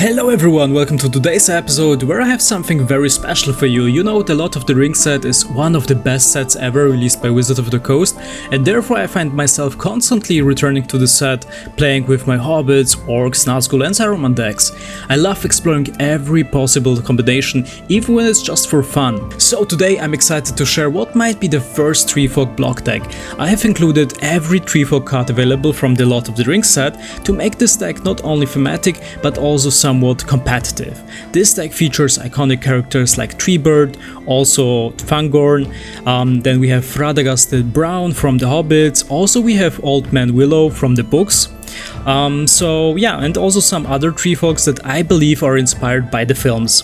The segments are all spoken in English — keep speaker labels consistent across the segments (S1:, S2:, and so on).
S1: Hello everyone, welcome to today's episode where I have something very special for you. You know, the Lord of the Rings set is one of the best sets ever released by Wizards of the Coast, and therefore I find myself constantly returning to the set, playing with my hobbits, orcs, Nazgul and Saruman decks. I love exploring every possible combination, even when it's just for fun. So today I'm excited to share what might be the first Treefolk Block deck. I have included every Treefolk card available from the Lord of the Rings set to make this deck not only thematic but also somewhat competitive. This deck features iconic characters like Treebeard, also Fangorn, then we have Radagast the Brown from the Hobbits, also we have Old Man Willow from the books. So yeah, and also some other Treefolks that I believe are inspired by the films.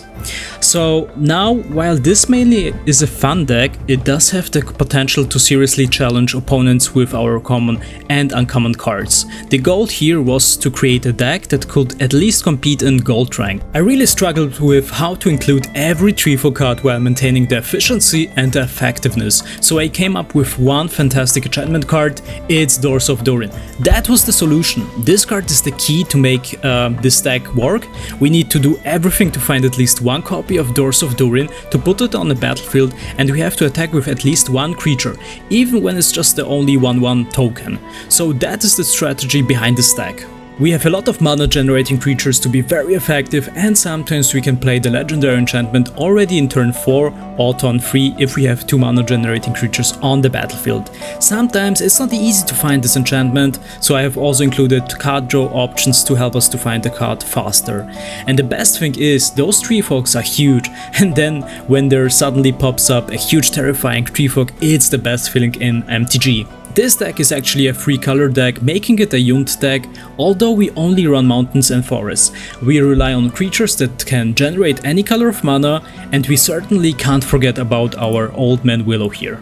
S1: So now, while this mainly is a fun deck, it does have the potential to seriously challenge opponents with our common and uncommon cards. The goal here was to create a deck that could at least compete in gold rank. I really struggled with how to include every Treefolk card while maintaining the efficiency and the effectiveness, so I came up with one fantastic enchantment card. It's Doors of Durin. That was the solution. This card is the key to make this deck work. We need to do everything to find at least one copy of Doors of Durin to put it on the battlefield, and we have to attack with at least one creature, even when it's just the only 1/1 token. So that is the strategy behind this deck. We have a lot of mana generating creatures to be very effective, and sometimes we can play the legendary enchantment already in turn 4 or turn 3 if we have 2 mana generating creatures on the battlefield. Sometimes it's not easy to find this enchantment, so I have also included card draw options to help us to find the card faster. And the best thing is, those Treefolks are huge, and then when there suddenly pops up a huge terrifying Treefolk, it's the best feeling in MTG. This deck is actually a 3-color deck, making it a Yunt deck, although we only run mountains and forests. We rely on creatures that can generate any color of mana, and we certainly can't forget about our Old Man Willow here.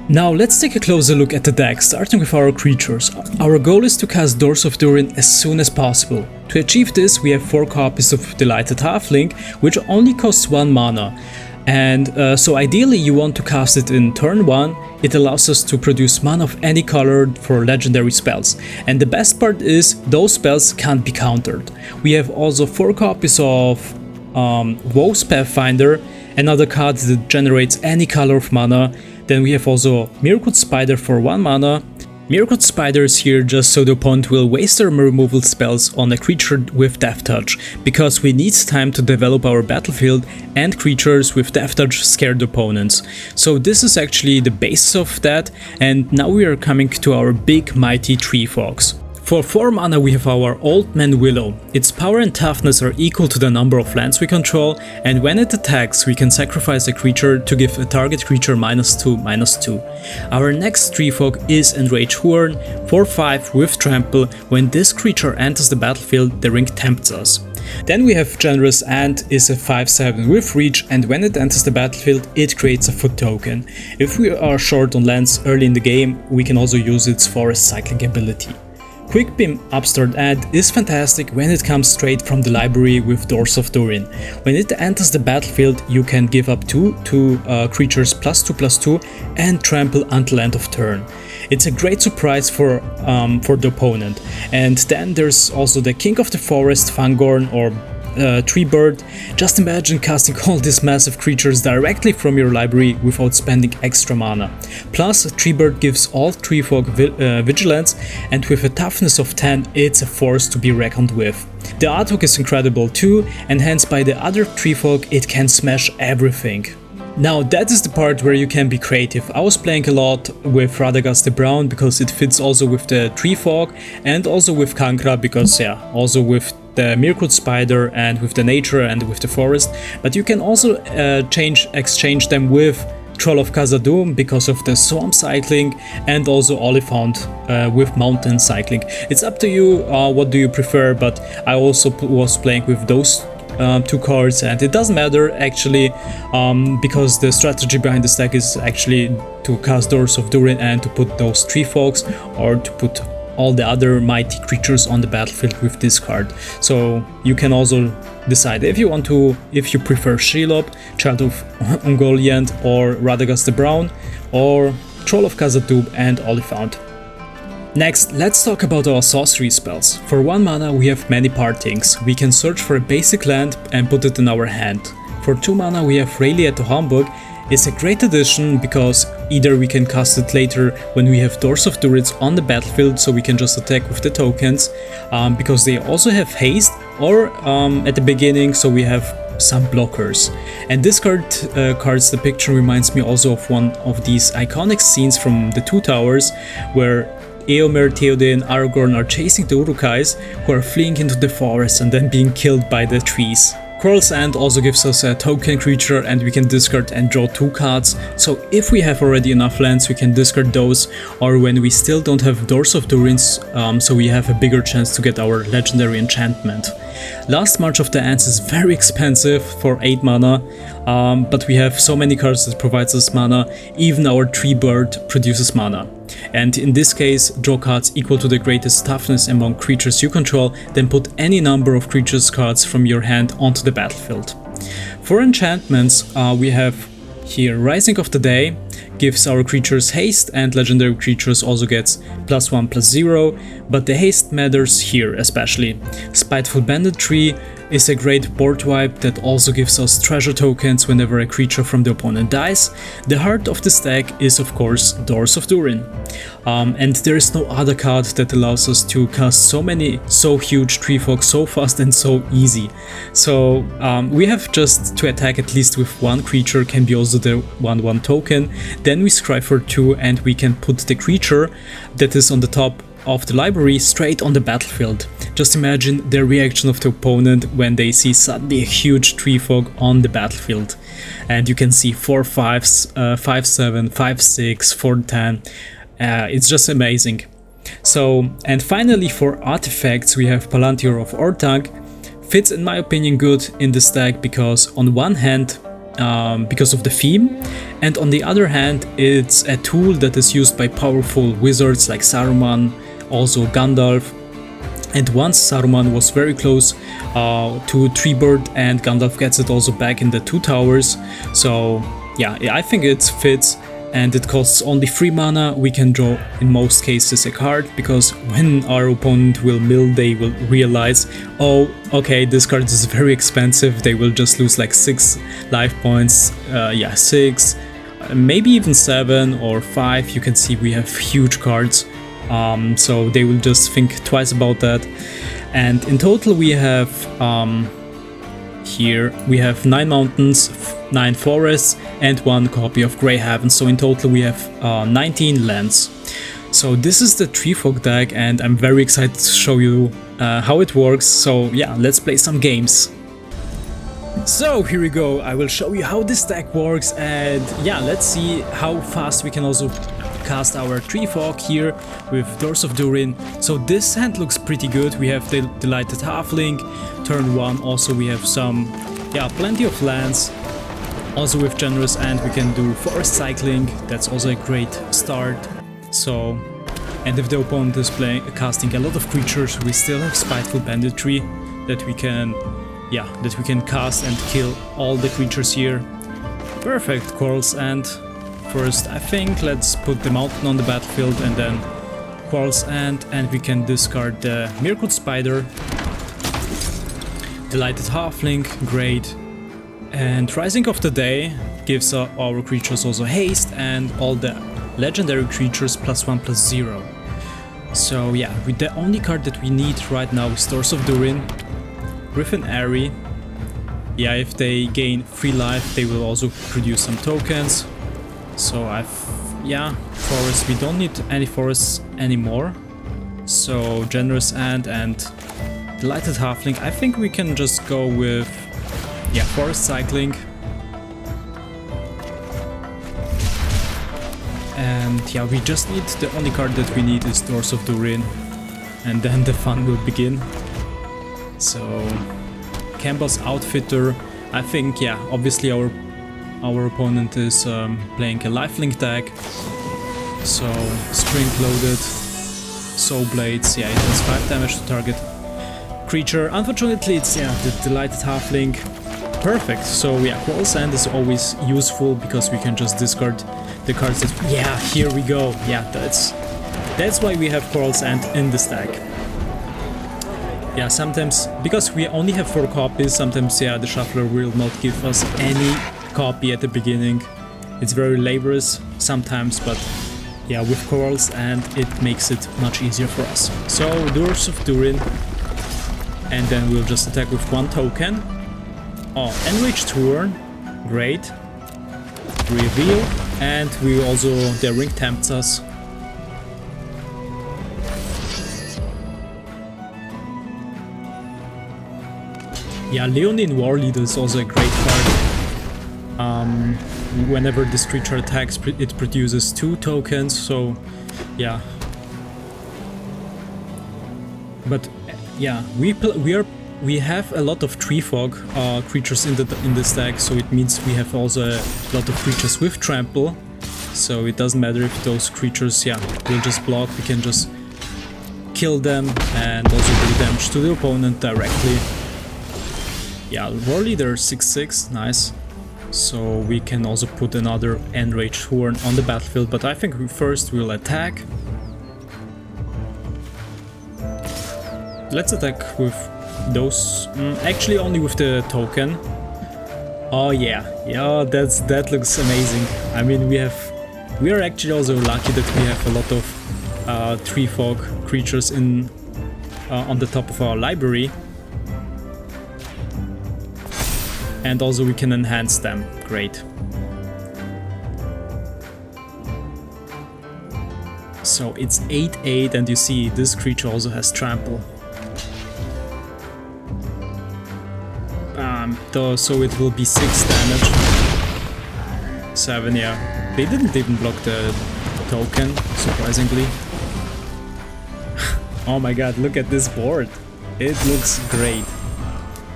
S1: Now let's take a closer look at the deck, starting with our creatures. Our goal is to cast Doors of Durin as soon as possible. To achieve this, we have 4 copies of Delighted Halfling, which only costs 1 mana. And so ideally you want to cast it in turn 1, it allows us to produce mana of any color for legendary spells. And the best part is, those spells can't be countered. We have also 4 copies of Wose Pathfinder, another card that generates any color of mana. Then we have also Mirkwood Spider for 1 mana. Mirkwood Spider is here just so the opponent will waste their removal spells on a creature with Death Touch, because we need time to develop our battlefield, and creatures with Death Touch scare the opponents. So this is actually the basis of that, and now we are coming to our big mighty Treefolks. For 4 mana we have our Old Man Willow. Its power and toughness are equal to the number of lands we control, and when it attacks we can sacrifice a creature to give a target creature -2/-2. Our next Treefolk is Enraged Huron, 4/5 with Trample. When this creature enters the battlefield, the ring tempts us. Then we have Generous Ant, is a 5/7 with Reach, and when it enters the battlefield it creates a foot token. If we are short on lands early in the game, we can also use its forest cycling ability. Quick Beam Upstart Ant is fantastic when it comes straight from the library with Doors of Durin. When it enters the battlefield, you can give up 2 creatures +2/+2 and trample until end of turn. It's a great surprise for the opponent. And then there's also the King of the Forest, Fangorn or Treebeard. Just imagine casting all these massive creatures directly from your library without spending extra mana. Plus, Treebeard gives all Treefolk vigilance, and with a toughness of 10, it's a force to be reckoned with. The artwork is incredible too, and hence by the other Treefolk it can smash everything. Now that is the part where you can be creative. I was playing a lot with Radagast the Brown because it fits also with the Treefolk, and also with Kankra because yeah, also with the Mirkwood Spider and with the nature and with the forest. But you can also exchange them with Troll of Khazad-dûm because of the swamp cycling, and also Oliphant with mountain cycling. It's up to you what do you prefer, but I also was playing with those 2 cards, and it doesn't matter actually, because the strategy behind this deck is actually to cast Doors of Durin and to put those Treefolks, or to put all the other mighty creatures on the battlefield with this card. So you can also decide if you prefer Shelob, Child of Ungoliant, or Radagast the Brown, or Troll of Khazad-dûm and Oliphant. Next, let's talk about our sorcery spells. For 1 mana we have many partings. We can search for a basic land and put it in our hand. For 2 mana we have Rayleigh at the Homburg. It's a great addition because either we can cast it later when we have Doors of Durin on the battlefield, so we can just attack with the tokens, because they also have haste, or at the beginning, so we have some blockers. And this card's depiction reminds me also of one of these iconic scenes from the Two Towers, where Eomer, Theoden, Aragorn are chasing the Uruk-hais, who are fleeing into the forest and then being killed by the trees. Quarrel's End also gives us a token creature and we can discard and draw 2 cards, so if we have already enough lands we can discard those, or when we still don't have Doors of Durin, so we have a bigger chance to get our legendary enchantment. Last March of the Ants is very expensive for 8 mana, but we have so many cards that provides us mana, even our Treebeard produces mana. And in this case, draw cards equal to the greatest toughness among creatures you control, then put any number of creatures cards from your hand onto the battlefield. For enchantments, we have here Rising of the Day, gives our creatures haste, and legendary creatures also gets +1/+0, but the haste matters here especially. Spiteful Banditry is a great board wipe that also gives us treasure tokens whenever a creature from the opponent dies. The heart of the stack is of course Doors of Durin. And there is no other card that allows us to cast so huge Treefolk so fast and so easy. So we have just to attack at least with 1 creature, can be also the 1/1 token. Then we scry for 2 and we can put the creature that is on the top of the library straight on the battlefield. Just imagine the reaction of the opponent when they see suddenly a huge Treefolk on the battlefield. And you can see 4/5s, 5/7, 5/6, 4/10. It's just amazing. So, and finally for artifacts we have Palantir of Orthanc. Fits in my opinion good in the stack because on one hand, because of the theme, and on the other hand it's a tool that is used by powerful wizards like Saruman, also Gandalf. And once Saruman was very close to Treebeard, and Gandalf gets it also back in the Two Towers. So yeah, I think it fits, and it costs only 3 mana. We can draw in most cases a card, because when our opponent will mill they will realize, oh okay, this card is very expensive, they will just lose like 6 life points, yeah, 6, maybe even 7 or 5, you can see we have huge cards. So they will just think twice about that. And in total we have here we have 9 mountains, 9 forests and 1 copy of Greyhaven, so in total we have 19 lands. So this is the Treefolk deck and I'm very excited to show you how it works, so yeah, let's play some games. So here we go, I will show you how this deck works, and yeah, let's see how fast we can also cast our Treefolk here with Doors of Durin. So this hand looks pretty good. We have the Delighted Halfling. Turn 1 also we have some, yeah, plenty of lands. Also with Generous End we can do Forest Cycling, that's also a great start. So, and if the opponent is casting a lot of creatures, we still have Spiteful Banditry that we can, yeah, that we can cast and kill all the creatures here. Perfect, Quarrel's End. First, I think, let's put the mountain on the battlefield and then Quarrel's End, and we can discard the Mirkwood Spider, Delighted Halfling, great, and Rising of the Day gives our creatures also haste and all the legendary creatures +1/+0. So yeah, the only card that we need right now is Doors of Durin, Griffin Airy. Yeah, if they gain 3 life they will also produce some tokens. So yeah, forests, we don't need any forests anymore. So Generous End and Delighted Halfling, I think we can just go with, yeah, Forest Cycling. And yeah, we just need, the only card that we need is Doors of Durin, and then the fun will begin. So Campbell's Outfitter, I think, yeah, obviously our opponent is playing a lifelink deck, so Spring Loaded, Soul Blades, yeah, it does 5 damage to target creature. Unfortunately it's, yeah, the Delighted Halfling. Perfect, so yeah, Quarrel's End is always useful because we can just discard the cards that, yeah, here we go, yeah, That's why we have Coral's End in the stack. Yeah, sometimes, because we only have 4 copies, sometimes, yeah, the shuffler will not give us any copy at the beginning. It's very laborious sometimes, but yeah, with Coral's End it makes it much easier for us. So, Doors of Durin, and then we'll just attack with 1 token. Oh, Enraged Turn, great. Reveal, and we also, the ring tempts us. Yeah, Leonine War Leader is also a great card. Whenever this creature attacks, it produces 2 tokens, so yeah. But yeah, we have a lot of Treefolk creatures in the stack, so it means we have also a lot of creatures with trample. So it doesn't matter if those creatures, yeah, will just block. We can just kill them and also do damage to the opponent directly. Yeah, War Leader 6/6, nice. So we can also put another Enraged Horn on the battlefield, but I think first we'll attack. Let's attack with those, actually only with the token. Oh yeah, yeah, that looks amazing. I mean, we are actually also lucky that we have a lot of Treefolk creatures in on the top of our library. And also we can enhance them. Great. So it's 8/8, and you see this creature also has trample. So it will be 6 damage. 7, yeah. They didn't even block the token, surprisingly. Oh my god, look at this board. It looks great.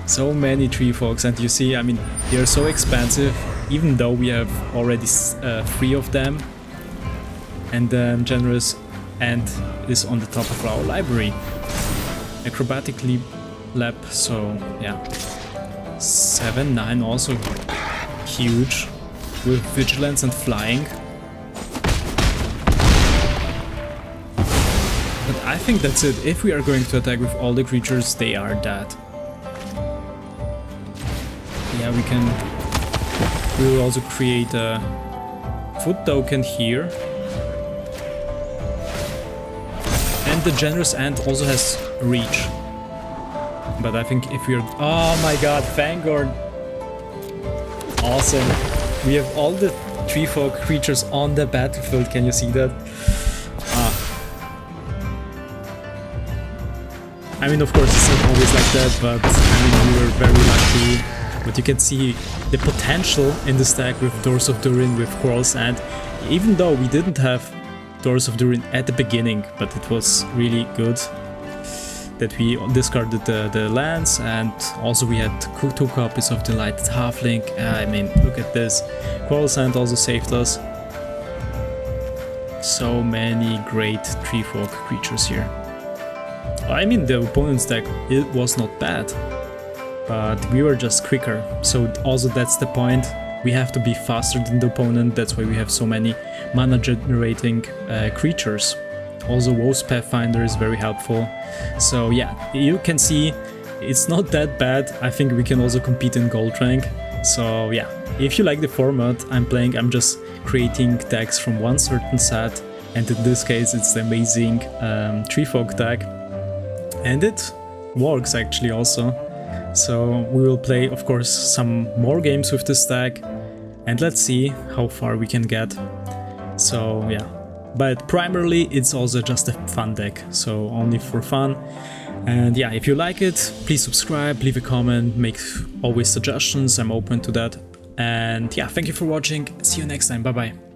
S1: So many Treefolks, and you see, I mean, they are so expensive, even though we have already 3 of them. And then Generous End is on the top of our library. Acrobatic Lap, so yeah. 7, 9 also huge, with Vigilance and Flying. But I think that's it. If we are going to attack with all the creatures, they are dead. Yeah, we will also create a foot token here. And the Generous End also has reach. But I think if we're... Oh my god, Vanguard! Awesome! We have all the Treefolk creatures on the battlefield, can you see that? I mean, of course it's not always like that, but I mean, we were very lucky. But you can see the potential in the stack with Doors of Durin, with Coral's End. Even though we didn't have Doors of Durin at the beginning, but it was really good that we discarded the lands, and also we had 2 copies of the Lighted Halfling. I mean, look at this. Coral's End also saved us. So many great Treefolk creatures here. I mean, the opponent's deck, it was not bad, but we were just quicker. So also that's the point. We have to be faster than the opponent. That's why we have so many mana generating creatures. Also Wose Pathfinder is very helpful. So yeah, you can see it's not that bad. I think we can also compete in gold rank. So yeah, if you like the format I'm playing, I'm just creating decks from one certain set, and in this case it's the amazing Treefolk deck, and it works actually also. So we will play, of course, some more games with this deck, and let's see how far we can get. So yeah, but primarily it's also just a fun deck, so only for fun. And yeah, if you like it, please subscribe, leave a comment, make always suggestions, I'm open to that. And yeah, thank you for watching, see you next time, bye bye.